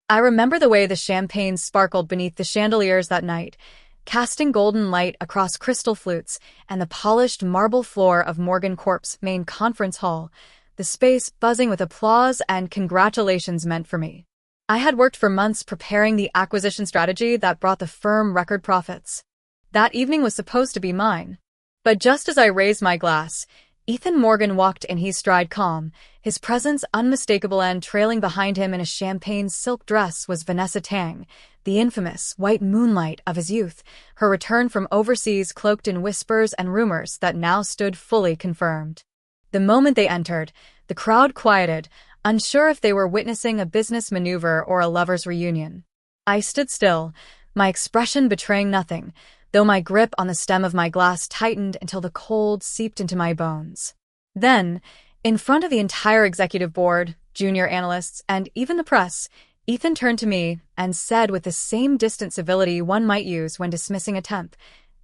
I remember the way the champagne sparkled beneath the chandeliers that night, casting golden light across crystal flutes, and the polished marble floor of Morgan Corp's main conference hall, the space buzzing with applause and congratulations meant for me. I had worked for months preparing the acquisition strategy that brought the firm record profits. That evening was supposed to be mine. But just as I raised my glass, Ethan Morgan walked in. His stride calm, his presence unmistakable, and trailing behind him in a champagne silk dress was Vanessa Tang, the infamous white moonlight of his youth, her return from overseas cloaked in whispers and rumors that now stood fully confirmed. The moment they entered, the crowd quieted, unsure if they were witnessing a business maneuver or a lover's reunion. I stood still, my expression betraying nothing, though my grip on the stem of my glass tightened until the cold seeped into my bones. Then, in front of the entire executive board, junior analysts, and even the press, Ethan turned to me and said with the same distant civility one might use when dismissing a temp,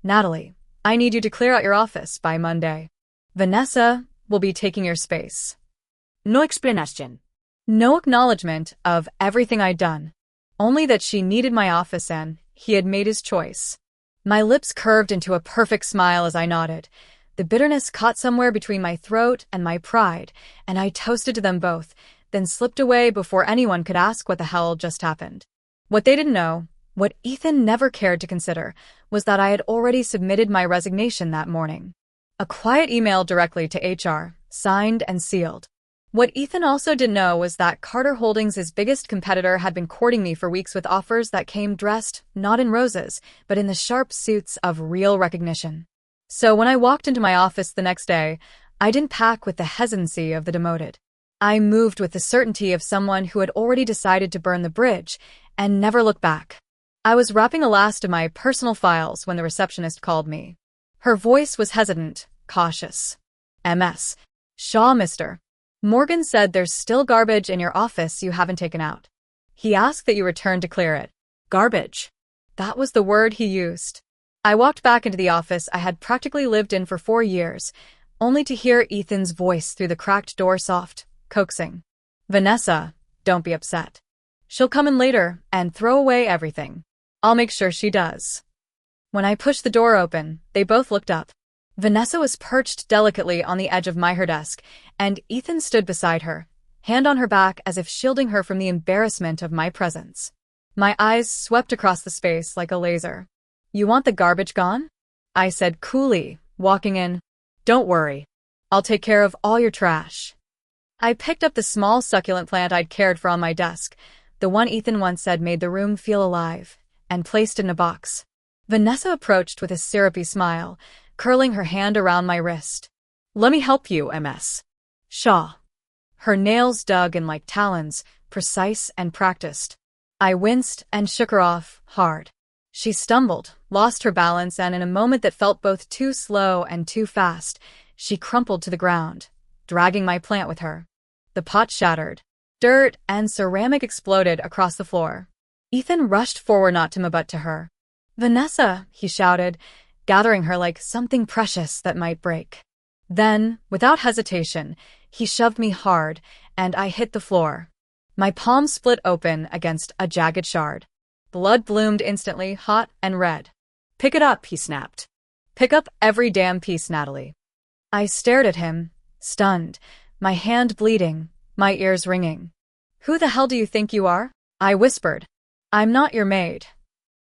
"Natalie, I need you to clear out your office by Monday. Vanessa will be taking your space." No explanation. No acknowledgement of everything I'd done. Only that she needed my office and he had made his choice. My lips curved into a perfect smile as I nodded. The bitterness caught somewhere between my throat and my pride, and I toasted to them both, then slipped away before anyone could ask what the hell just happened. What they didn't know, what Ethan never cared to consider, was that I had already submitted my resignation that morning. A quiet email directly to HR, signed and sealed. What Ethan also didn't know was that Carter Holdings' biggest competitor had been courting me for weeks with offers that came dressed, not in roses, but in the sharp suits of real recognition. So when I walked into my office the next day, I didn't pack with the hesitancy of the demoted. I moved with the certainty of someone who had already decided to burn the bridge and never look back. I was wrapping the last of my personal files when the receptionist called me. Her voice was hesitant, cautious. "MS. Shaw, Mr. Morgan said there's still garbage in your office you haven't taken out. He asked that you return to clear it." Garbage. That was the word he used. I walked back into the office I had practically lived in for 4 years, only to hear Ethan's voice through the cracked door, soft, coaxing. "Vanessa, don't be upset. She'll come in later and throw away everything. I'll make sure she does." When I pushed the door open, they both looked up. Vanessa was perched delicately on the edge of her desk, and Ethan stood beside her, hand on her back as if shielding her from the embarrassment of my presence. My eyes swept across the space like a laser. "You want the garbage gone?" I said coolly, walking in. "Don't worry. I'll take care of all your trash." I picked up the small succulent plant I'd cared for on my desk, the one Ethan once said made the room feel alive, and placed it in a box. Vanessa approached with a syrupy smile, curling her hand around my wrist. "Let me help you, MS. Shaw." Her nails dug in like talons, precise and practiced. I winced and shook her off, hard. She stumbled, lost her balance, and in a moment that felt both too slow and too fast, she crumpled to the ground, dragging my plant with her. The pot shattered. Dirt and ceramic exploded across the floor. Ethan rushed forward, not to me but to her. "Vanessa," he shouted, gathering her like something precious that might break. Then, without hesitation, he shoved me hard, and I hit the floor. My palm split open against a jagged shard. Blood bloomed instantly, hot and red. "Pick it up," he snapped. "Pick up every damn piece, Natalie." I stared at him, stunned, my hand bleeding, my ears ringing. "Who the hell do you think you are?" I whispered. "I'm not your maid."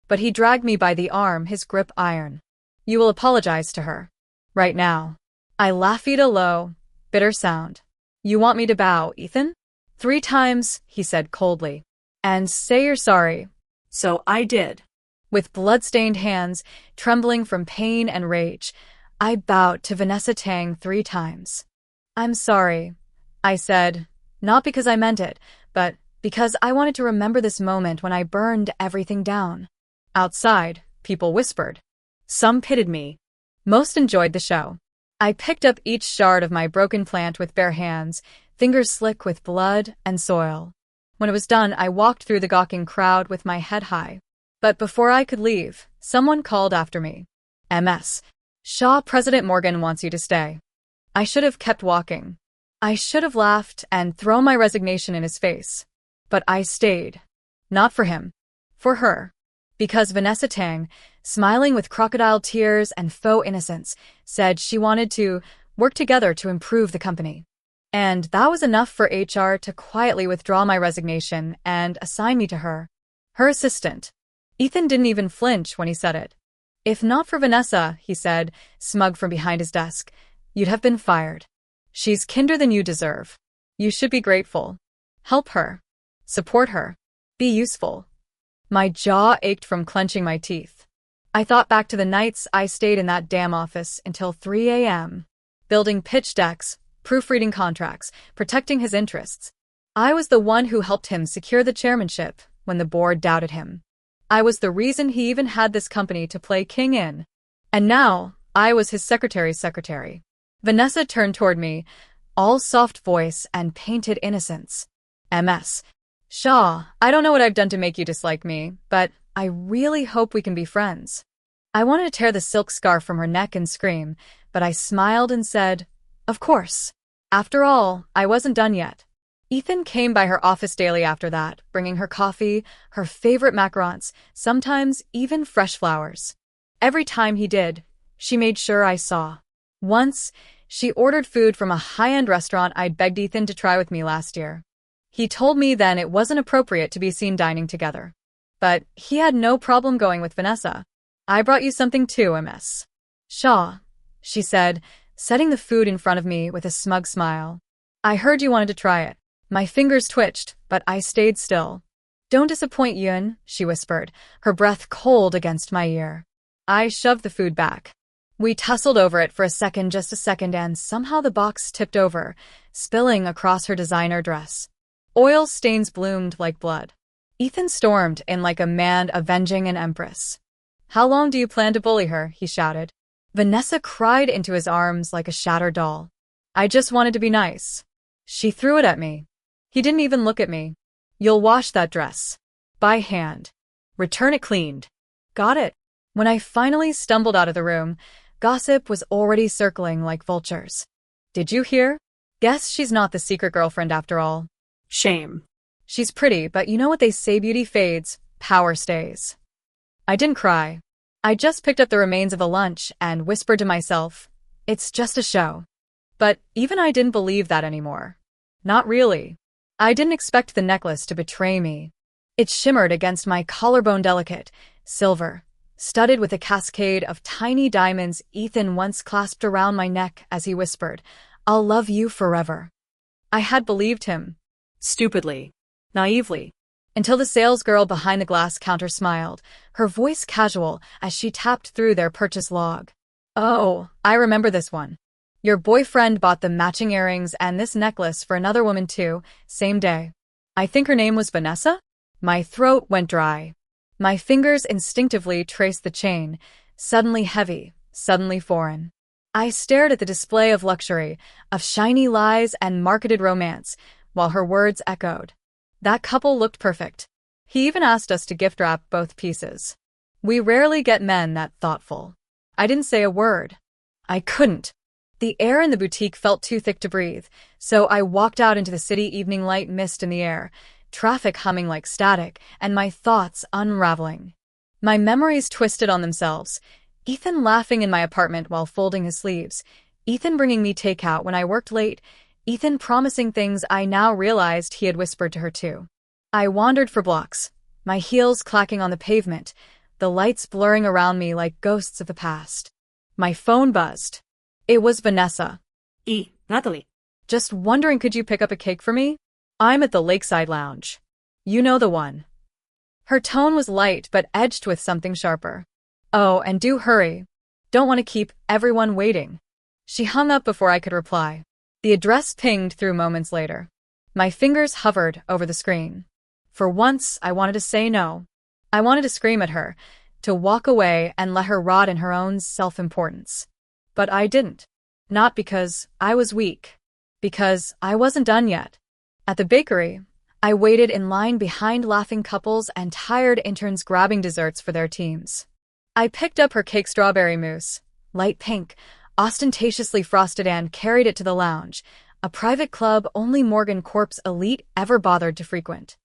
But he dragged me by the arm, his grip iron. "You will apologize to her. Right now." I laughed a low, bitter sound. "You want me to bow, Ethan?" "3 times, he said coldly. "And say you're sorry." So I did. With blood-stained hands, trembling from pain and rage, I bowed to Vanessa Tang 3 times. "I'm sorry," I said, not because I meant it, but because I wanted to remember this moment when I burned everything down. Outside, people whispered. Some pitied me. Most enjoyed the show. I picked up each shard of my broken plant with bare hands, fingers slick with blood and soil. When it was done, I walked through the gawking crowd with my head high. But before I could leave, someone called after me. "MS. Shaw, President Morgan wants you to stay." I should have kept walking. I should have laughed and thrown my resignation in his face. But I stayed. Not for him. For her. Because Vanessa Tang, smiling with crocodile tears and faux innocence, said she wanted to work together to improve the company. And that was enough for HR to quietly withdraw my resignation and assign me to her. Her assistant. Ethan didn't even flinch when he said it. If not for Vanessa, he said, smug from behind his desk, you'd have been fired. She's kinder than you deserve. You should be grateful. Help her. Support her. Be useful. My jaw ached from clenching my teeth. I thought back to the nights I stayed in that damn office until 3 a.m. Building pitch decks, proofreading contracts, protecting his interests. I was the one who helped him secure the chairmanship when the board doubted him. I was the reason he even had this company to play king in. And now, I was his secretary's secretary. Vanessa turned toward me, all soft voice and painted innocence. MS. Shaw, I don't know what I've done to make you dislike me, but I really hope we can be friends. I wanted to tear the silk scarf from her neck and scream, but I smiled and said, of course. After all, I wasn't done yet. Ethan came by her office daily after that, bringing her coffee, her favorite macarons, sometimes even fresh flowers. Every time he did, she made sure I saw. Once, she ordered food from a high-end restaurant I'd begged Ethan to try with me last year. He told me then it wasn't appropriate to be seen dining together. But he had no problem going with Vanessa. I brought you something too, Ms. Shaw, she said, setting the food in front of me with a smug smile. I heard you wanted to try it. My fingers twitched, but I stayed still. Don't disappoint, Yun, she whispered, her breath cold against my ear. I shoved the food back. We tussled over it for just a second, and somehow the box tipped over, spilling across her designer dress. Oil stains bloomed like blood. Ethan stormed in like a man avenging an empress. How long do you plan to bully her? He shouted. Vanessa cried into his arms like a shattered doll. I just wanted to be nice. She threw it at me. He didn't even look at me. You'll wash that dress. By hand. Return it cleaned. Got it. When I finally stumbled out of the room, gossip was already circling like vultures. Did you hear? Guess she's not the secret girlfriend after all. Shame. She's pretty, but you know what they say, beauty fades, power stays. I didn't cry. I just picked up the remains of the lunch and whispered to myself, it's just a show. But even I didn't believe that anymore. Not really. I didn't expect the necklace to betray me. It shimmered against my collarbone, delicate, silver, studded with a cascade of tiny diamonds. Ethan once clasped around my neck as he whispered, I'll love you forever. I had believed him. Stupidly. Naively. Until the salesgirl behind the glass counter smiled, her voice casual as she tapped through their purchase log. Oh, I remember this one. Your boyfriend bought the matching earrings and this necklace for another woman too, same day. I think her name was Vanessa? My throat went dry. My fingers instinctively traced the chain, suddenly heavy, suddenly foreign. I stared at the display of luxury, of shiny lies and marketed romance, while her words echoed. That couple looked perfect. He even asked us to gift wrap both pieces. We rarely get men that thoughtful. I didn't say a word. I couldn't. The air in the boutique felt too thick to breathe, so I walked out into the city, evening light mist in the air, traffic humming like static, and my thoughts unraveling. My memories twisted on themselves. Ethan laughing in my apartment while folding his sleeves. Ethan bringing me takeout when I worked late. Ethan promising things I now realized he had whispered to her too. I wandered for blocks, my heels clacking on the pavement, the lights blurring around me like ghosts of the past. My phone buzzed. It was Vanessa. Natalie. Just wondering, could you pick up a cake for me? I'm at the Lakeside Lounge. You know the one. Her tone was light but edged with something sharper. Oh, and do hurry. Don't want to keep everyone waiting. She hung up before I could reply. The address pinged through moments later. My fingers hovered over the screen. For once, I wanted to say no. I wanted to scream at her, to walk away and let her rot in her own self-importance. But I didn't. Not because I was weak. Because I wasn't done yet. At the bakery, I waited in line behind laughing couples and tired interns grabbing desserts for their teams. I picked up her cake, strawberry mousse, light pink, ostentatiously frosted, and carried it to the lounge, a private club only Morgan Corp's elite ever bothered to frequent.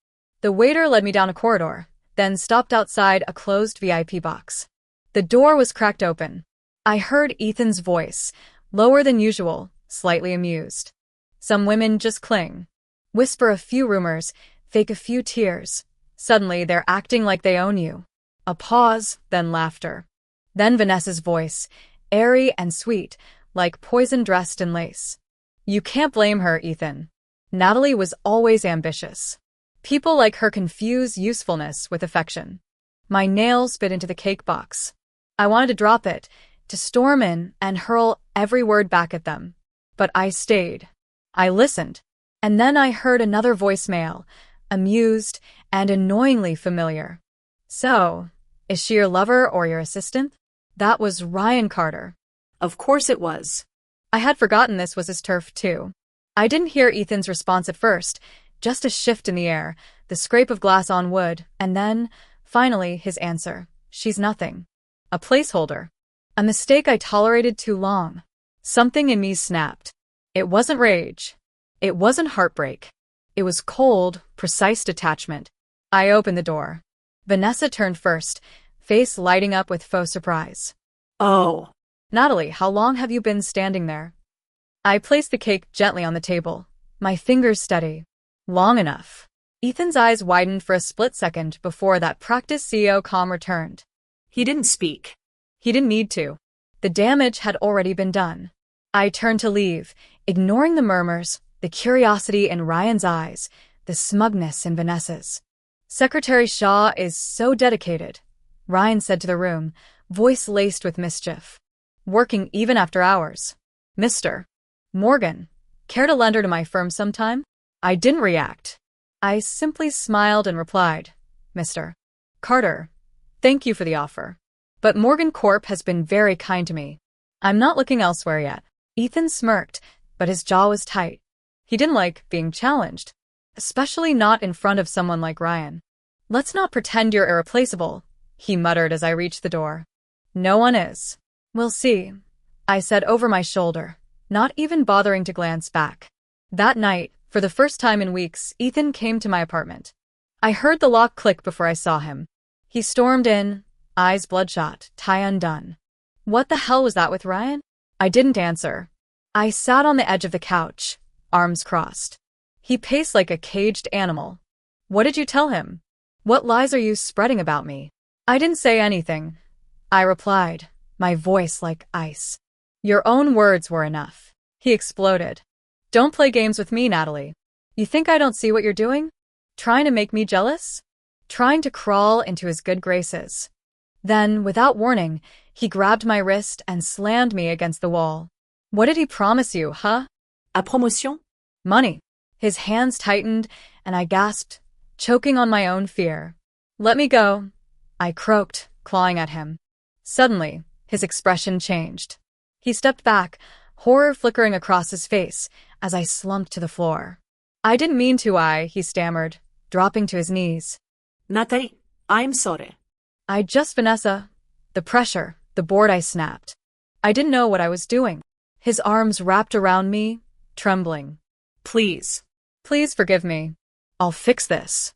The waiter led me down a corridor, then stopped outside a closed VIP box. The door was cracked open. I heard Ethan's voice, lower than usual, slightly amused. Some women just cling. Whisper a few rumors, fake a few tears. Suddenly, they're acting like they own you. A pause, then laughter. Then Vanessa's voice, airy and sweet, like poison dressed in lace. You can't blame her, Ethan. Natalie was always ambitious. People like her confuse usefulness with affection. My nails bit into the cake box. I wanted to drop it, to storm in and hurl every word back at them. But I stayed. I listened. And then I heard another voicemail, amused and annoyingly familiar. So, is she your lover or your assistant? That was Ryan Carter. Of course it was. I had forgotten this was his turf, too. I didn't hear Ethan's response at first, just a shift in the air, the scrape of glass on wood, and then, finally, his answer. She's nothing. A placeholder. A mistake I tolerated too long. Something in me snapped. It wasn't rage. It wasn't heartbreak. It was cold, precise detachment. I opened the door. Vanessa turned first, face lighting up with faux surprise. Oh. Natalie, how long have you been standing there? I placed the cake gently on the table, my fingers steady. Long enough. Ethan's eyes widened for a split second before that practiced CEO calm returned. He didn't speak. He didn't need to. The damage had already been done. I turned to leave, ignoring the murmurs, the curiosity in Ryan's eyes, the smugness in Vanessa's. Secretary Shaw is so dedicated, Ryan said to the room, voice laced with mischief. Working even after hours. Mr. Morgan, care to lend her to my firm sometime? I didn't react. I simply smiled and replied, Mr. Carter, thank you for the offer. But Morgan Corp has been very kind to me. I'm not looking elsewhere yet. Ethan smirked, but his jaw was tight. He didn't like being challenged, especially not in front of someone like Ryan. Let's not pretend you're irreplaceable, he muttered as I reached the door. No one is. We'll see, I said over my shoulder, not even bothering to glance back. That night, for the first time in weeks, Ethan came to my apartment. I heard the lock click before I saw him. He stormed in, eyes bloodshot, tie undone. What the hell was that with Ryan? I didn't answer. I sat on the edge of the couch, arms crossed. He paced like a caged animal. What did you tell him? What lies are you spreading about me? I didn't say anything, I replied, my voice like ice. Your own words were enough. He exploded. Don't play games with me, Natalie. You think I don't see what you're doing? Trying to make me jealous? Trying to crawl into his good graces. Then, without warning, he grabbed my wrist and slammed me against the wall. What did he promise you, huh? A promotion? Money. His hands tightened, and I gasped, choking on my own fear. Let me go, I croaked, clawing at him. Suddenly, his expression changed. He stepped back, horror flickering across his face, as I slumped to the floor. I didn't mean to, he stammered, dropping to his knees. Natalie, I'm sorry. Vanessa. The pressure, the board I snapped. I didn't know what I was doing. His arms wrapped around me, trembling. Please. Please forgive me. I'll fix this.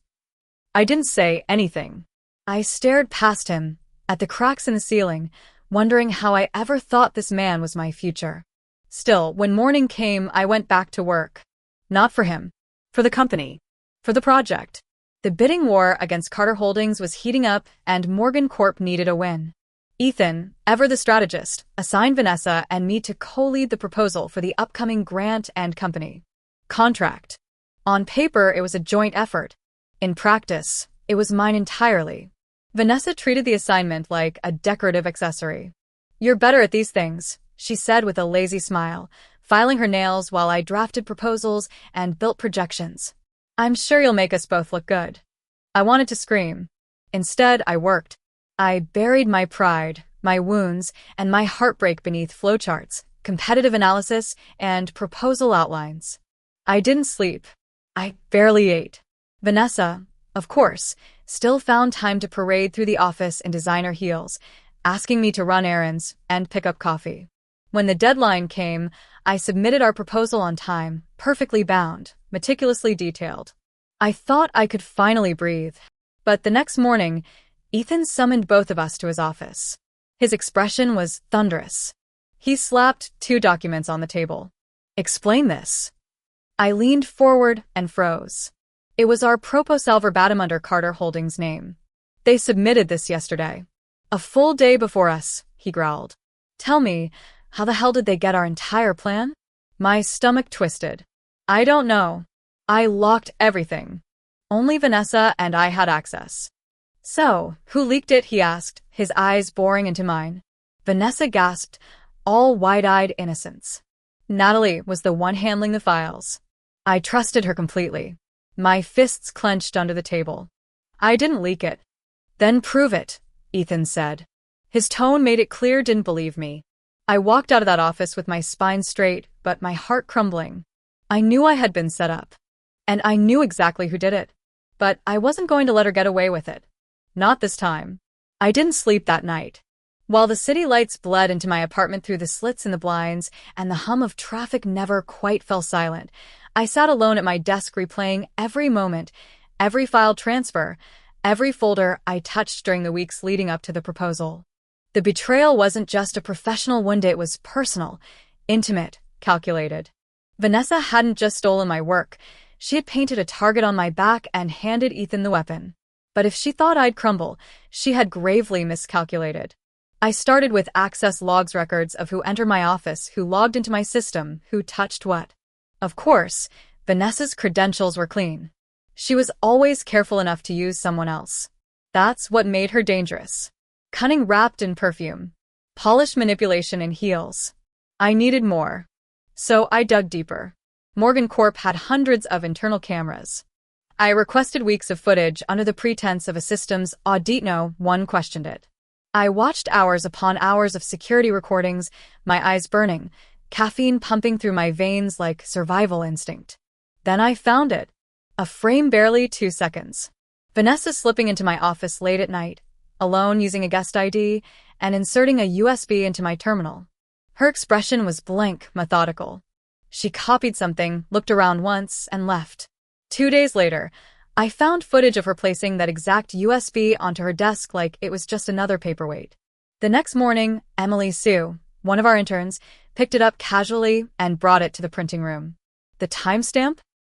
I didn't say anything. I stared past him, at the cracks in the ceiling, wondering how I ever thought this man was my future. Still, when morning came, I went back to work. Not for him. For the company. For the project. The bidding war against Carter Holdings was heating up, and Morgan Corp needed a win. Ethan, ever the strategist, assigned Vanessa and me to co-lead the proposal for the upcoming grant and company contract. On paper, it was a joint effort. In practice, it was mine entirely. Vanessa treated the assignment like a decorative accessory. You're better at these things, she said with a lazy smile, filing her nails while I drafted proposals and built projections. I'm sure you'll make us both look good. I wanted to scream. Instead, I worked. I buried my pride, my wounds, and my heartbreak beneath flowcharts, competitive analysis, and proposal outlines. I didn't sleep. I barely ate. Vanessa, of course, still found time to parade through the office in designer heels, asking me to run errands and pick up coffee. When the deadline came, I submitted our proposal on time, perfectly bound, meticulously detailed. I thought I could finally breathe. But the next morning, Ethan summoned both of us to his office. His expression was thunderous. He slapped 2 documents on the table. "Explain this." I leaned forward and froze. It was our proposal verbatim under Carter Holdings' name. "They submitted this yesterday. A full day before us," he growled. "Tell me, how the hell did they get our entire plan?" My stomach twisted. "I don't know. I locked everything. Only Vanessa and I had access." "So, who leaked it?" he asked, his eyes boring into mine. Vanessa gasped, all wide-eyed innocence. Natalie was the one handling the files. I trusted her completely. My fists clenched under the table. "I didn't leak it." "Then prove it," Ethan said. His tone made it clear he didn't believe me. I walked out of that office with my spine straight, but my heart crumbling. I knew I had been set up. And I knew exactly who did it. But I wasn't going to let her get away with it. Not this time. I didn't sleep that night. While the city lights bled into my apartment through the slits in the blinds and the hum of traffic never quite fell silent, I sat alone at my desk replaying every moment, every file transfer, every folder I touched during the weeks leading up to the proposal. The betrayal wasn't just a professional wound, it was personal, intimate, calculated. Vanessa hadn't just stolen my work. She had painted a target on my back and handed Ethan the weapon. But if she thought I'd crumble, she had gravely miscalculated. I started with access logs records of who entered my office, who logged into my system, who touched what. Of course, Vanessa's credentials were clean. She was always careful enough to use someone else. That's what made her dangerous. Cunning wrapped in perfume. Polished manipulation in heels. I needed more. So I dug deeper. Morgan Corp had hundreds of internal cameras. I requested weeks of footage under the pretense of a systems audit. No one questioned it. I watched hours upon hours of security recordings, my eyes burning, caffeine pumping through my veins like survival instinct. Then I found it. A frame barely 2 seconds. Vanessa slipping into my office late at night, alone using a guest ID, and inserting a USB into my terminal. Her expression was blank, methodical. She copied something, looked around once, and left. 2 days later, I found footage of her placing that exact USB onto her desk like it was just another paperweight. The next morning, Emily Sue, one of our interns, picked it up casually and brought it to the printing room. The timestamp?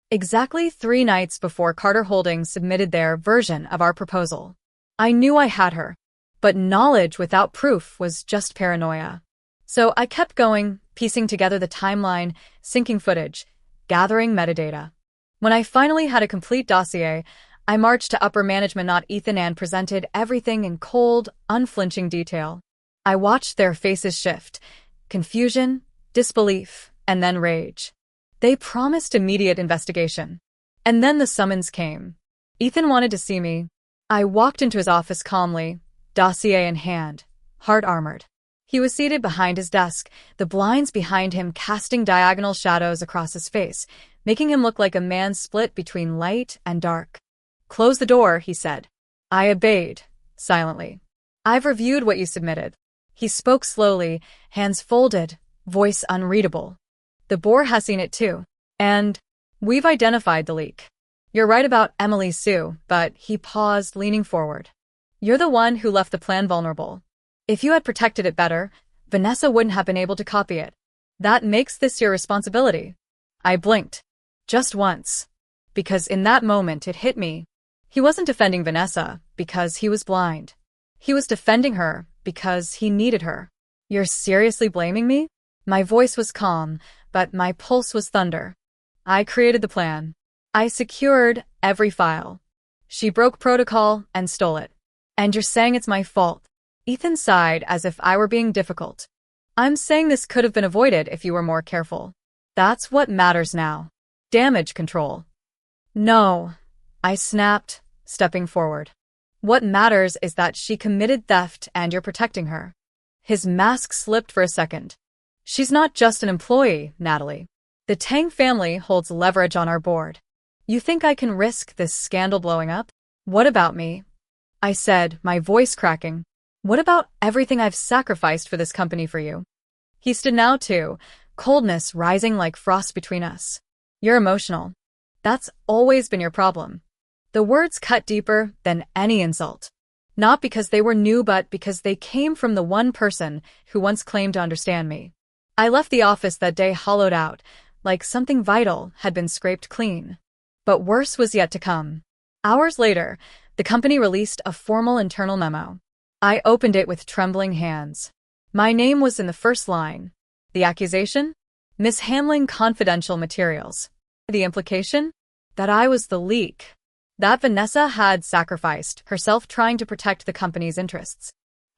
Exactly 3 nights before Carter Holdings submitted their version of our proposal. I knew I had her, but knowledge without proof was just paranoia. So I kept going, piecing together the timeline, syncing footage, gathering metadata. When I finally had a complete dossier, I marched to upper management, not Ethan, and presented everything in cold, unflinching detail. I watched their faces shift, confusion, disbelief, and then rage. They promised immediate investigation. And then the summons came. Ethan wanted to see me. I walked into his office calmly, dossier in hand, heart armored. He was seated behind his desk, the blinds behind him casting diagonal shadows across his face, making him look like a man split between light and dark. "Close the door," he said. I obeyed, silently. "I've reviewed what you submitted." He spoke slowly, hands folded, voice unreadable. "The board has seen it too. And we've identified the leak. You're right about Emily Sue," but he paused, leaning forward. "You're the one who left the plan vulnerable. If you had protected it better, Vanessa wouldn't have been able to copy it. That makes this your responsibility." I blinked. Just once. Because in that moment it hit me. He wasn't defending Vanessa because he was blind. He was defending her because he needed her. "You're seriously blaming me?" My voice was calm, but my pulse was thunder. "I created the plan. I secured every file. She broke protocol and stole it. And you're saying it's my fault?" Ethan sighed as if I were being difficult. "I'm saying this could have been avoided if you were more careful. That's what matters now. Damage control." "No," I snapped, stepping forward. "What matters is that she committed theft and you're protecting her." His mask slipped for a second. "She's not just an employee, Natalie. The Tang family holds leverage on our board. You think I can risk this scandal blowing up?" "What about me?" I said, my voice cracking. "What about everything I've sacrificed for this company for you?" He stood now too, coldness rising like frost between us. "You're emotional." That's always been your problem. The words cut deeper than any insult. Not because they were new, but because they came from the one person who once claimed to understand me. I left the office that day hollowed out, like something vital had been scraped clean. But worse was yet to come. Hours later, the company released a formal internal memo. I opened it with trembling hands. My name was in the first line. The accusation? Mishandling confidential materials. The implication? That I was the leak. That Vanessa had sacrificed herself trying to protect the company's interests.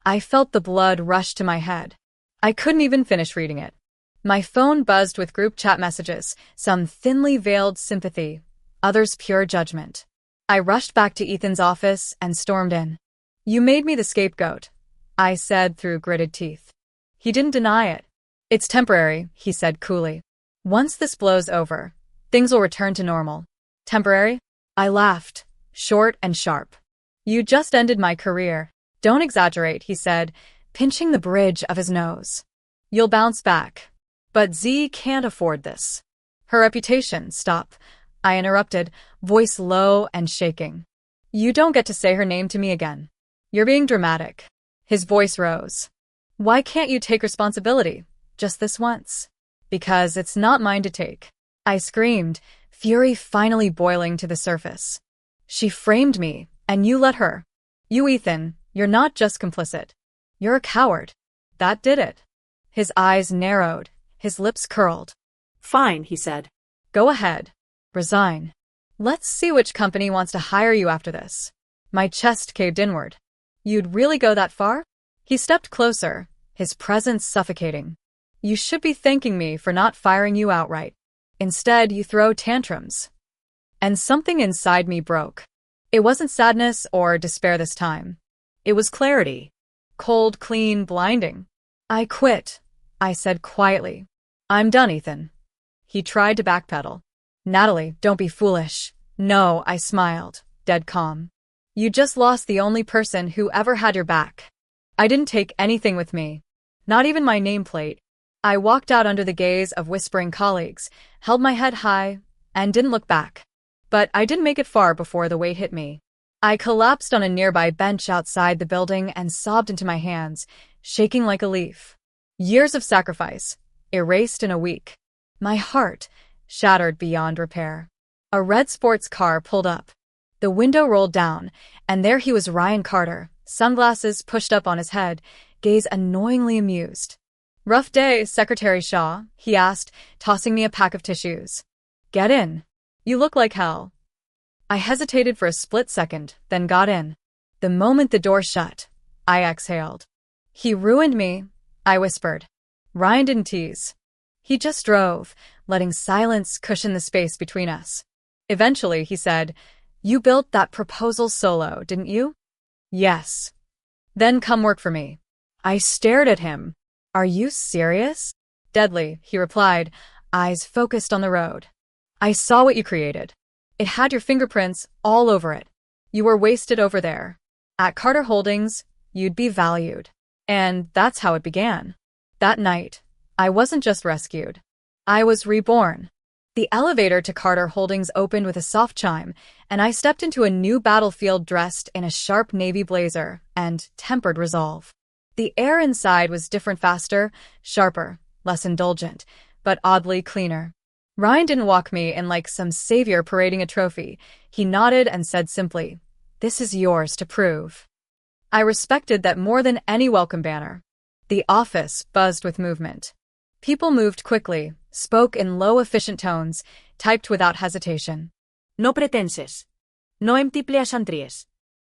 I felt the blood rush to my head. I couldn't even finish reading it. My phone buzzed with group chat messages, some thinly veiled sympathy, others pure judgment. I rushed back to Ethan's office and stormed in. "You made me the scapegoat," I said through gritted teeth. He didn't deny it. "It's temporary," he said coolly. "Once this blows over, things will return to normal." "Temporary?" I laughed, short and sharp. "You just ended my career." "Don't exaggerate," he said, pinching the bridge of his nose. "You'll bounce back. But Z can't afford this." "Her reputation." "Stop," I interrupted, voice low and shaking. "You don't get to say her name to me again. You're being dramatic." His voice rose. "Why can't you take responsibility? Just this once." "Because it's not mine to take," I screamed, fury finally boiling to the surface. "She framed me, and you let her. You, Ethan, you're not just complicit. You're a coward. That did it." His eyes narrowed, his lips curled. "Fine," he said. "Go ahead. Resign. Let's see which company wants to hire you after this." My chest caved inward. "You'd really go that far?" He stepped closer, his presence suffocating. "You should be thanking me for not firing you outright. Instead, you throw tantrums." And something inside me broke. It wasn't sadness or despair this time. It was clarity. Cold, clean, blinding. "I quit," I said quietly. "I'm done, Ethan." He tried to backpedal. "Natalie, don't be foolish." "No," I smiled, dead calm. "You just lost the only person who ever had your back." I didn't take anything with me. Not even my nameplate. I walked out under the gaze of whispering colleagues, held my head high, and didn't look back. But I didn't make it far before the weight hit me. I collapsed on a nearby bench outside the building and sobbed into my hands, shaking like a leaf. Years of sacrifice, erased in a week. My heart, shattered beyond repair. A red sports car pulled up. The window rolled down, and there he was, Ryan Carter, sunglasses pushed up on his head, gaze annoyingly amused. "Rough day, Secretary Shaw?" he asked, tossing me a pack of tissues. "Get in. You look like hell." I hesitated for a split second, then got in. The moment the door shut, I exhaled. "He ruined me," I whispered. Ryan didn't tease. He just drove, letting silence cushion the space between us. Eventually, he said, "You built that proposal solo, didn't you?" "Yes." "Then come work for me." I stared at him. "Are you serious?" "Deadly," he replied, eyes focused on the road. "I saw what you created. It had your fingerprints all over it. You were wasted over there. At Carter Holdings, you'd be valued." And that's how it began. That night, I wasn't just rescued. I was reborn. The elevator to Carter Holdings opened with a soft chime, and I stepped into a new battlefield dressed in a sharp navy blazer and tempered resolve. The air inside was different, faster, sharper, less indulgent, but oddly cleaner. Ryan didn't walk me in like some savior parading a trophy. He nodded and said simply, "This is yours to prove." I respected that more than any welcome banner. The office buzzed with movement. People moved quickly, spoke in low, efficient tones, typed without hesitation. "No pretenses. No empleas antries."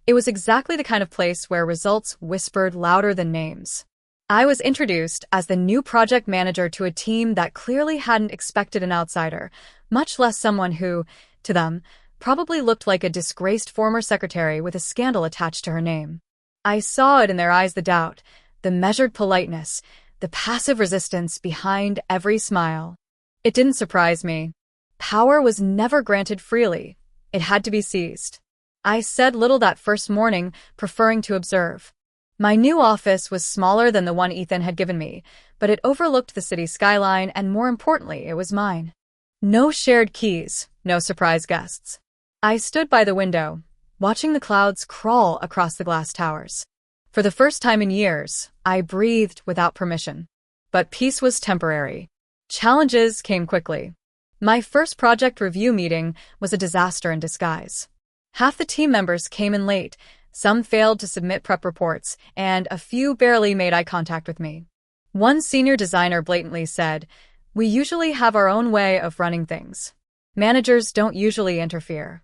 It was exactly the kind of place where results whispered louder than names. I was introduced as the new project manager to a team that clearly hadn't expected an outsider, much less someone who, to them, probably looked like a disgraced former secretary with a scandal attached to her name. I saw it in their eyes, the doubt, the measured politeness, the passive resistance behind every smile. It didn't surprise me. Power was never granted freely. It had to be seized. I said little that first morning, preferring to observe. My new office was smaller than the one Ethan had given me, but it overlooked the city skyline, and more importantly, it was mine. No shared keys, No surprise guests. I stood by the window, watching the clouds crawl across the glass towers. For the first time in years, I breathed without permission. But peace was temporary. Challenges came quickly. My first project review meeting was a disaster in disguise. Half the team members came in late, some failed to submit prep reports, and a few barely made eye contact with me. One senior designer blatantly said, "We usually have our own way of running things. Managers don't usually interfere."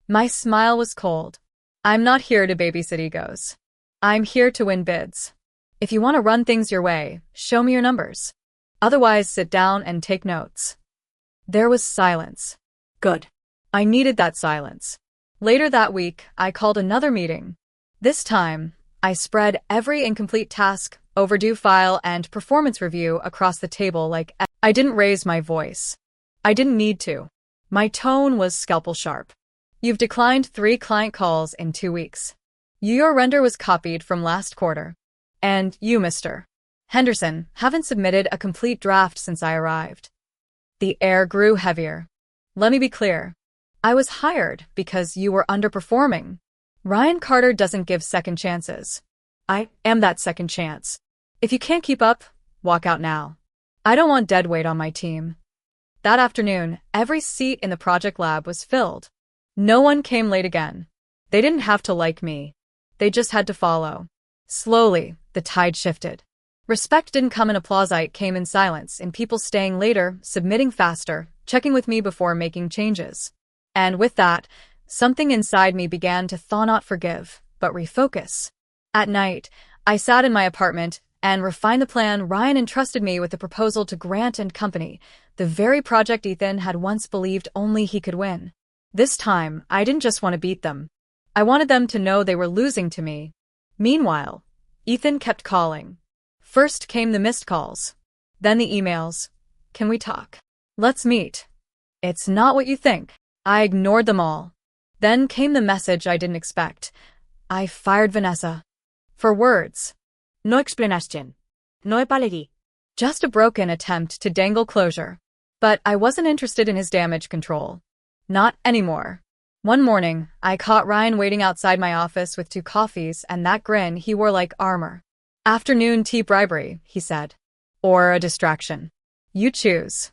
My smile was cold. I'm not here to babysit egos. I'm here to win bids. If you want to run things your way, show me your numbers. Otherwise, sit down and take notes. There was silence. Good. I needed that silence. Later that week, I called another meeting. This time, I spread every incomplete task, overdue file, and performance review across the table like I didn't raise my voice. I didn't need to. My tone was scalpel sharp. You've declined 3 client calls in 2 weeks. Your render was copied from last quarter. And you, Mr. Henderson, haven't submitted a complete draft since I arrived. The air grew heavier. Let me be clear. I was hired because you were underperforming. Ryan Carter doesn't give second chances. I am that second chance. If you can't keep up, walk out now. I don't want dead weight on my team. That afternoon, every seat in the project lab was filled. No one came late again. They didn't have to like me. They just had to follow. Slowly, the tide shifted. Respect didn't come in applause, it came in silence, in people staying later, submitting faster, checking with me before making changes. And with that, something inside me began to thaw, not forgive, but refocus. At night, I sat in my apartment and refined the plan. Ryan entrusted me with the proposal to Grant and Company, the very project Ethan had once believed only he could win. This time, I didn't just want to beat them. I wanted them to know they were losing to me. Meanwhile, Ethan kept calling. First came the missed calls. Then the emails. Can we talk? Let's meet. It's not what you think. I ignored them all. Then came the message I didn't expect. I fired Vanessa. For words. No explanación. No apology. Just a broken attempt to dangle closure. But I wasn't interested in his damage control. Not anymore. One morning, I caught Ryan waiting outside my office with 2 coffees and that grin he wore like armor. Afternoon tea bribery, he said. Or a distraction. You choose.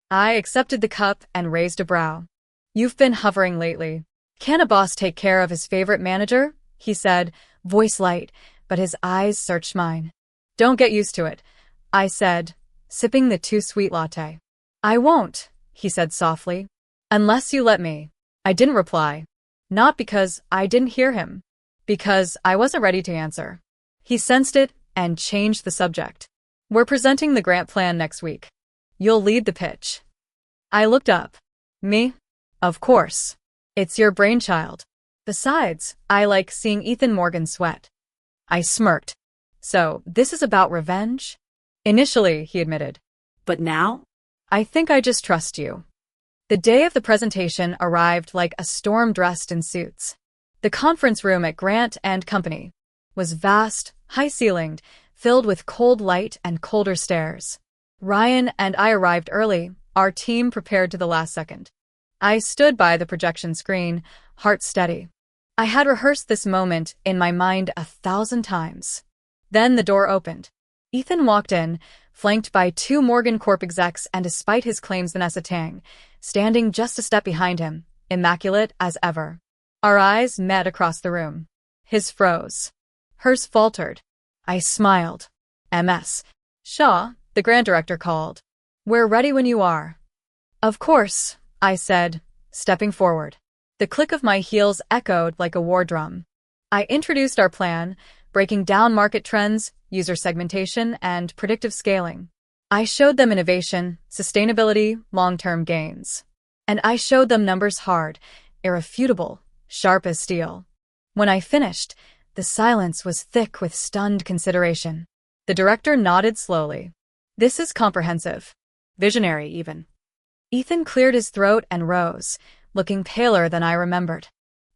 I accepted the cup and raised a brow. You've been hovering lately. Can a boss take care of his favorite manager? He said, voice light, but his eyes searched mine. Don't get used to it, I said, sipping the too sweet latte. I won't, he said softly. Unless you let me. I didn't reply. Not because I didn't hear him. Because I wasn't ready to answer. He sensed it and changed the subject. We're presenting the grant plan next week. You'll lead the pitch. I looked up. Me? Of course. It's your brainchild. Besides, I like seeing Ethan Morgan sweat. I smirked. So, this is about revenge? Initially, he admitted. But now? I think I just trust you. The day of the presentation arrived like a storm dressed in suits. The conference room at Grant and Company was vast, high-ceilinged, filled with cold light and colder stares. Ryan and I arrived early, our team prepared to the last second. I stood by the projection screen, heart steady. I had rehearsed this moment in my mind 1,000 times. Then the door opened. Ethan walked in, flanked by 2 Morgan Corp execs and, despite his claims, Vanessa Tang, standing just a step behind him, immaculate as ever. Our eyes met across the room. His froze. Hers faltered. I smiled. MS. Shaw, the grant director, called. We're ready when you are. Of course, I said, stepping forward. The click of my heels echoed like a war drum. I introduced our plan, breaking down market trends, user segmentation, and predictive scaling. I showed them innovation, sustainability, long-term gains. And I showed them numbers hard, irrefutable, sharp as steel. When I finished, the silence was thick with stunned consideration. The director nodded slowly. This is comprehensive. Visionary, even. Ethan cleared his throat and rose, looking paler than I remembered.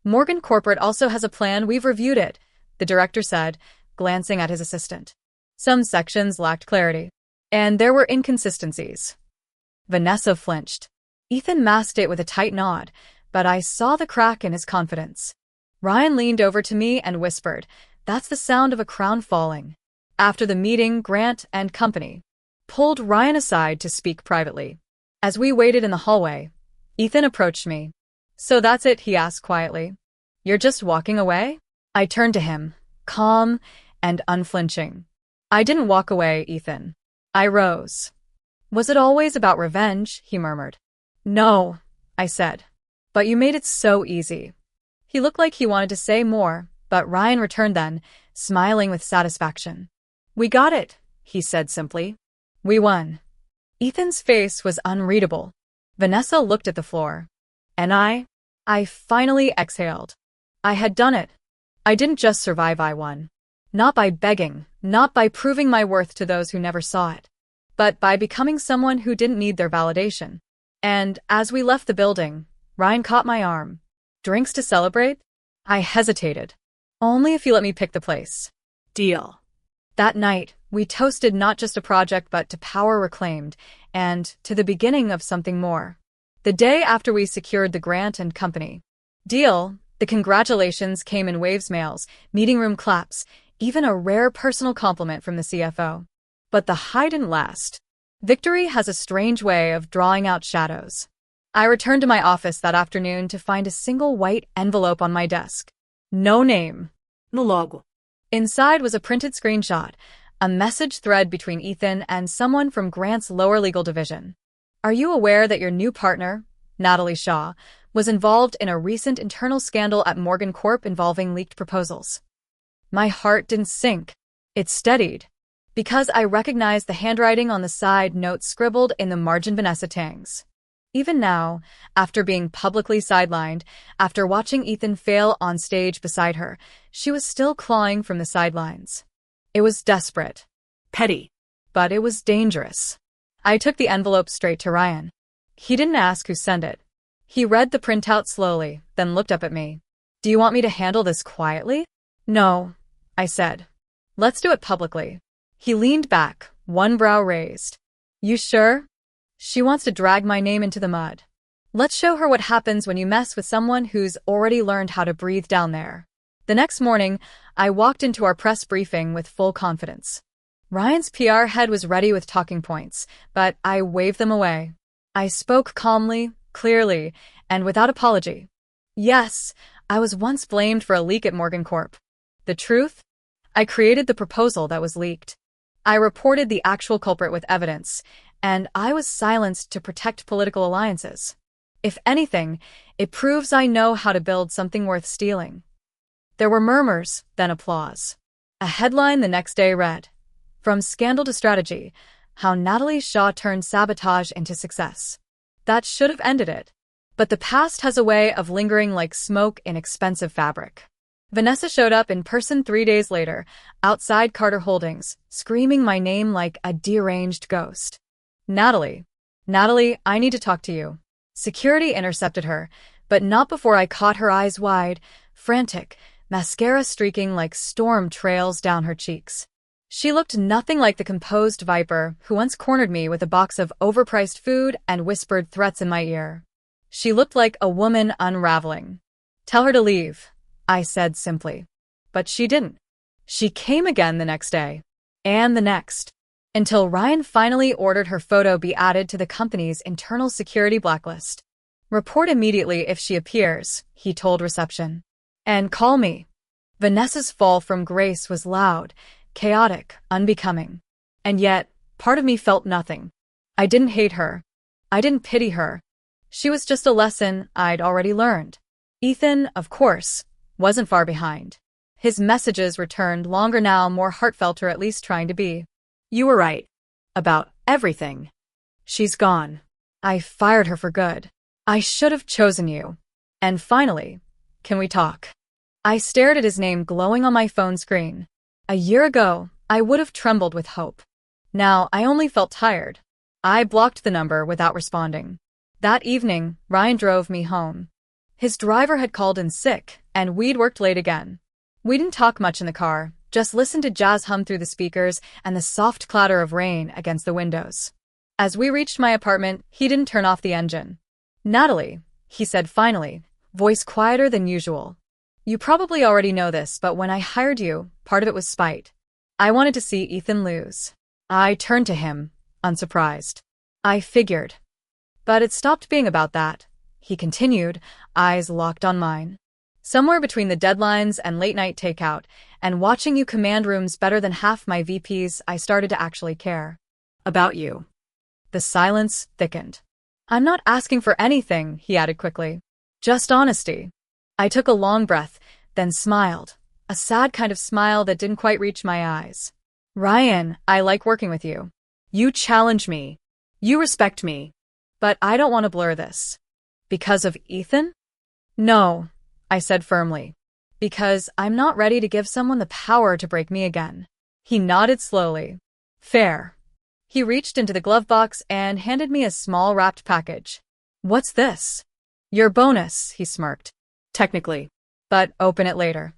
Morgan Corporate also has a plan. We've reviewed it, the director said, glancing at his assistant. Some sections lacked clarity. And there were inconsistencies. Vanessa flinched. Ethan masked it with a tight nod, but I saw the crack in his confidence. Ryan leaned over to me and whispered, "That's the sound of a crown falling." After the meeting, Grant and company pulled Ryan aside to speak privately. As we waited in the hallway, Ethan approached me. "So that's it?" he asked quietly. "You're just walking away?" I turned to him, calm and unflinching. "I didn't walk away, Ethan. I rose." "Was it always about revenge?" he murmured. "No," I said. "But you made it so easy." He looked like he wanted to say more, but Ryan returned then, smiling with satisfaction. "We got it," he said simply. "We won." Ethan's face was unreadable. Vanessa looked at the floor. And I finally exhaled. I had done it. I didn't just survive, I won. Not by begging, not by proving my worth to those who never saw it, but by becoming someone who didn't need their validation. And as we left the building, Ryan caught my arm. "Drinks to celebrate?" I hesitated. "Only if you let me pick the place." Deal. That night, we toasted not just a project but to power reclaimed, and to the beginning of something more. The day after we secured the grant and company deal, the congratulations came in waves mails, meeting room claps, even a rare personal compliment from the CFO. But the high didn't last. Victory has a strange way of drawing out shadows. I returned to my office that afternoon to find a single white envelope on my desk. No name. No logo. Inside was a printed screenshot, a message thread between Ethan and someone from Grant's lower legal division. "Are you aware that your new partner, Natalie Shaw, was involved in a recent internal scandal at Morgan Corp involving leaked proposals?" My heart didn't sink. It steadied, because I recognized the handwriting on the side note scribbled in the margin. Vanessa Tang's. Even now, after being publicly sidelined, after watching Ethan fail on stage beside her, she was still clawing from the sidelines. It was desperate. Petty. But it was dangerous. I took the envelope straight to Ryan. He didn't ask who sent it. He read the printout slowly, then looked up at me. "Do you want me to handle this quietly?" "No," I said. "Let's do it publicly." He leaned back, one brow raised. "You sure? She wants to drag my name into the mud. Let's show her what happens when you mess with someone who's already learned how to breathe down there." The next morning, I walked into our press briefing with full confidence. Ryan's PR head was ready with talking points, but I waved them away. I spoke calmly, clearly, and without apology. Yes, I was once blamed for a leak at Morgan Corp. The truth? I created the proposal that was leaked. I reported the actual culprit with evidence, and I was silenced to protect political alliances. If anything, it proves I know how to build something worth stealing. There were murmurs, then applause. A headline the next day read, "From Scandal to Strategy, How Natalie Shaw Turned Sabotage into Success." That should have ended it. But the past has a way of lingering like smoke in expensive fabric. Vanessa showed up in person 3 days later, outside Carter Holdings, screaming my name like a deranged ghost. Natalie, I need to talk to you." Security intercepted her, but not before I caught her eyes wide, frantic, mascara streaking like storm trails down her cheeks. She looked nothing like the composed viper who once cornered me with a box of overpriced food and whispered threats in my ear. She looked like a woman unraveling. "Tell her to leave," I said simply. But she didn't. She came again the next day. And the next. Until Ryan finally ordered her photo be added to the company's internal security blacklist. "Report immediately if she appears," he told reception. "And call me." Vanessa's fall from grace was loud, chaotic, unbecoming. And yet, part of me felt nothing. I didn't hate her. I didn't pity her. She was just a lesson I'd already learned. Ethan, of course, wasn't far behind. His messages returned, longer now, more heartfelt, or at least trying to be. "You were right. About everything. She's gone. I fired her for good. I should have chosen you. And finally, can we talk?" I stared at his name glowing on my phone screen. A year ago, I would have trembled with hope. Now, I only felt tired. I blocked the number without responding. That evening, Ryan drove me home. His driver had called in sick, and we'd worked late again. We didn't talk much in the car, just listened to jazz hum through the speakers and the soft clatter of rain against the windows. As we reached my apartment, he didn't turn off the engine. Natalie, he said finally, voice quieter than usual. You probably already know this, but when I hired you, part of it was spite. I wanted to see Ethan lose. I turned to him, unsurprised. I figured. But it stopped being about that. He continued, eyes locked on mine. Somewhere between the deadlines and late-night takeout, and watching you command rooms better than half my VPs, I started to actually care. About you. The silence thickened. I'm not asking for anything, he added quickly. Just honesty. I took a long breath, then smiled. A sad kind of smile that didn't quite reach my eyes. Ryan, I like working with you. You challenge me. You respect me. But I don't want to blur this. Because of Ethan? No, I said firmly. Because I'm not ready to give someone the power to break me again. He nodded slowly. Fair. He reached into the glove box and handed me a small wrapped package. What's this? Your bonus, he smirked. Technically. But open it later.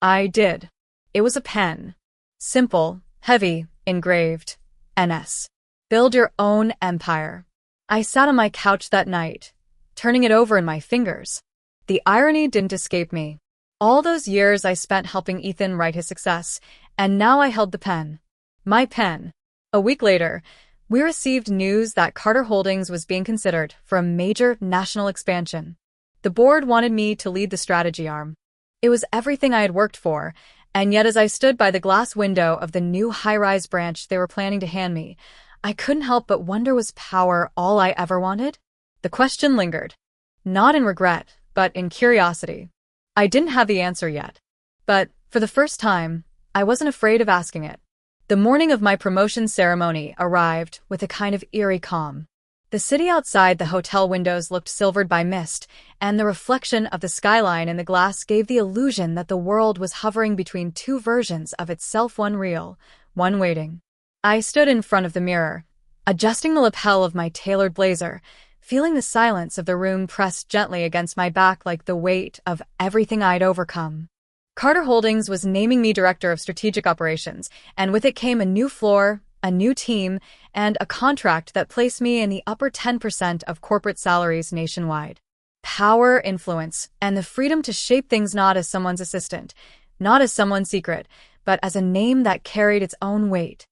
I did. It was a pen. Simple, heavy, engraved. NS. Build your own empire. I sat on my couch that night, turning it over in my fingers. The irony didn't escape me. All those years I spent helping Ethan write his success, and now I held the pen. My pen. A week later, we received news that Carter Holdings was being considered for a major national expansion. The board wanted me to lead the strategy arm. It was everything I had worked for, and yet as I stood by the glass window of the new high-rise branch they were planning to hand me, I couldn't help but wonder, was power all I ever wanted? The question lingered. Not in regret, but in curiosity. I didn't have the answer yet. But, for the first time, I wasn't afraid of asking it. The morning of my promotion ceremony arrived with a kind of eerie calm. The city outside the hotel windows looked silvered by mist, and the reflection of the skyline in the glass gave the illusion that the world was hovering between two versions of itself, one real, one waiting. I stood in front of the mirror, adjusting the lapel of my tailored blazer, feeling the silence of the room pressed gently against my back like the weight of everything I'd overcome. Carter Holdings was naming me Director of Strategic Operations, and with it came a new floor, a new team, and a contract that placed me in the upper 10% of corporate salaries nationwide. Power, influence, and the freedom to shape things not as someone's assistant, not as someone's secret, but as a name that carried its own weight.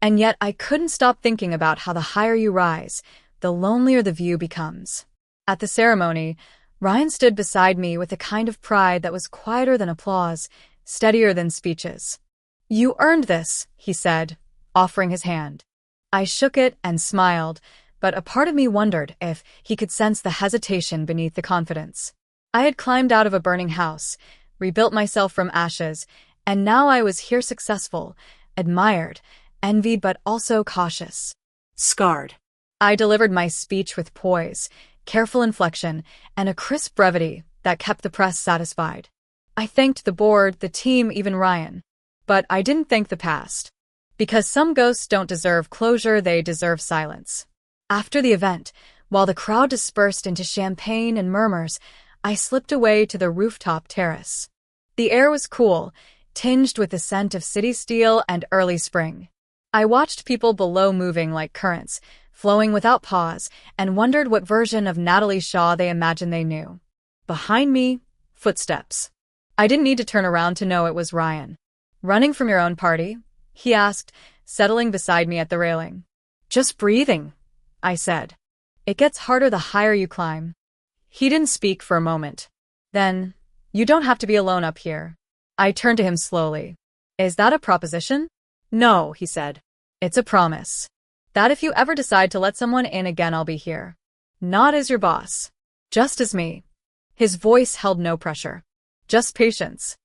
And yet I couldn't stop thinking about how the higher you rise, the lonelier the view becomes. At the ceremony, Ryan stood beside me with a kind of pride that was quieter than applause, steadier than speeches. You earned this, he said, offering his hand. I shook it and smiled, but a part of me wondered if he could sense the hesitation beneath the confidence. I had climbed out of a burning house, rebuilt myself from ashes, and now I was here successful, admired, envied but also cautious. Scarred. I delivered my speech with poise, careful inflection, and a crisp brevity that kept the press satisfied. I thanked the board, the team, even Ryan. But I didn't thank the past. Because some ghosts don't deserve closure, they deserve silence. After the event, while the crowd dispersed into champagne and murmurs, I slipped away to the rooftop terrace. The air was cool, tinged with the scent of city steel and early spring. I watched people below moving like currents, flowing without pause, and wondered what version of Natalie Shaw they imagined they knew. Behind me, footsteps. I didn't need to turn around to know it was Ryan. Running from your own party? He asked, settling beside me at the railing. Just breathing, I said. It gets harder the higher you climb. He didn't speak for a moment. Then, you don't have to be alone up here. I turned to him slowly. Is that a proposition? No, he said. It's a promise. That if you ever decide to let someone in again, I'll be here. Not as your boss. Just as me. His voice held no pressure. Just patience.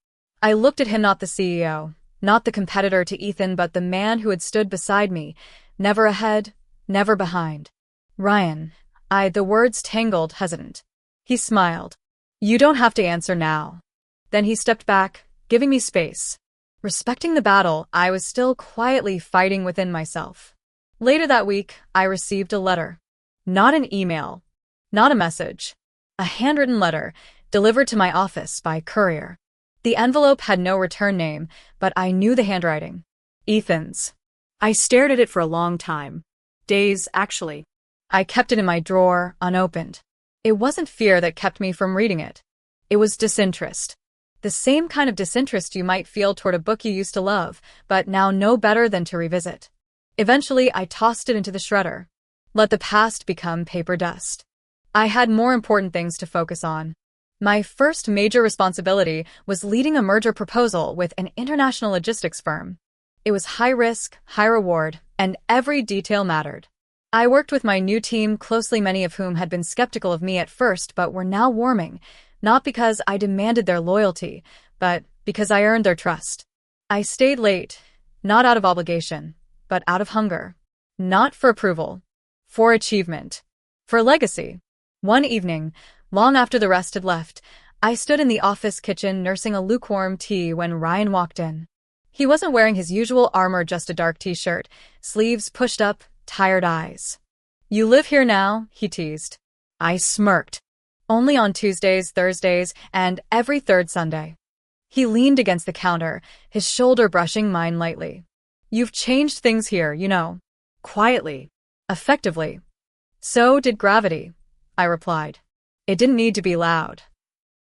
I looked at him, not the CEO, not the competitor to Ethan, but the man who had stood beside me, never ahead, never behind. Ryan, the words tangled, hesitant. He smiled. You don't have to answer now. Then he stepped back, giving me space. Respecting the battle, I was still quietly fighting within myself. Later that week, I received a letter. Not an email. Not a message. A handwritten letter, delivered to my office by courier. The envelope had no return name, but I knew the handwriting. Ethan's. I stared at it for a long time. Days, actually. I kept it in my drawer, unopened. It wasn't fear that kept me from reading it. It was disinterest. The same kind of disinterest you might feel toward a book you used to love, but now know better than to revisit. Eventually, I tossed it into the shredder. Let the past become paper dust. I had more important things to focus on. My first major responsibility was leading a merger proposal with an international logistics firm. It was high risk, high reward, and every detail mattered. I worked with my new team closely, many of whom had been skeptical of me at first but were now warming, not because I demanded their loyalty, but because I earned their trust. I stayed late, not out of obligation, but out of hunger. Not for approval. For achievement. For legacy. One evening, long after the rest had left, I stood in the office kitchen nursing a lukewarm tea when Ryan walked in. He wasn't wearing his usual armor, just a dark t-shirt, sleeves pushed up, tired eyes. "You live here now?" he teased. I smirked. "Only on Tuesdays, Thursdays, and every third Sunday." He leaned against the counter, his shoulder brushing mine lightly. "You've changed things here, you know." Quietly. Effectively. "So did gravity," I replied. "It didn't need to be loud."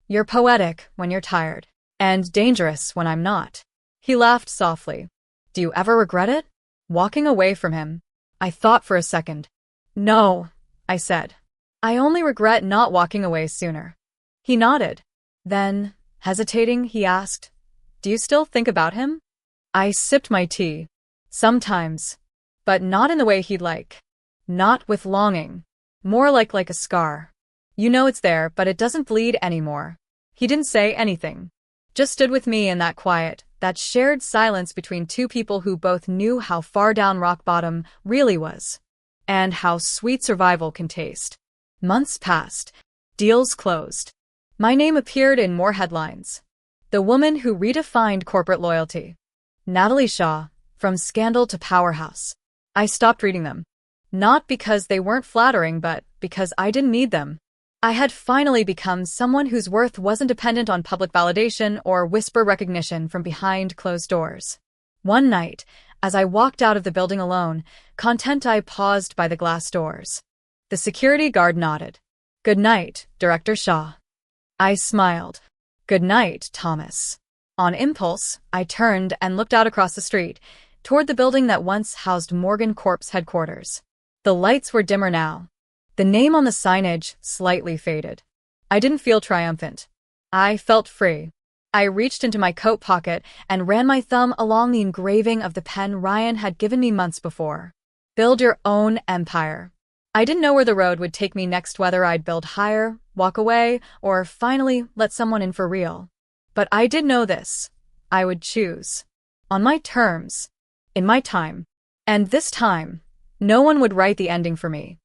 "You're poetic when you're tired. And dangerous when I'm not." He laughed softly. "Do you ever regret it?" Walking away from him. I thought for a second. "No," I said. "I only regret not walking away sooner." He nodded. Then, hesitating, he asked, "Do you still think about him?" I sipped my tea. "Sometimes. But not in the way he'd like. Not with longing. More like a scar. You know it's there, but it doesn't bleed anymore." He didn't say anything. Just stood with me in that quiet, that shared silence between two people who both knew how far down rock bottom really was. And how sweet survival can taste. Months passed. Deals closed. My name appeared in more headlines. The woman who redefined corporate loyalty. Natalie Shaw, from scandal to powerhouse. I stopped reading them. Not because they weren't flattering, but because I didn't need them. I had finally become someone whose worth wasn't dependent on public validation or whisper recognition from behind closed doors. One night, as I walked out of the building alone, content, I paused by the glass doors. The security guard nodded. "Good night, Director Shaw." I smiled. "Good night, Thomas." On impulse, I turned and looked out across the street, toward the building that once housed Morgan Corp's headquarters. The lights were dimmer now. The name on the signage slightly faded. I didn't feel triumphant. I felt free. I reached into my coat pocket and ran my thumb along the engraving of the pen Ryan had given me months before. Build your own empire. I didn't know where the road would take me next, whether I'd build higher, walk away, or finally let someone in for real. But I did know this. I would choose. On my terms. In my time. And this time, no one would write the ending for me.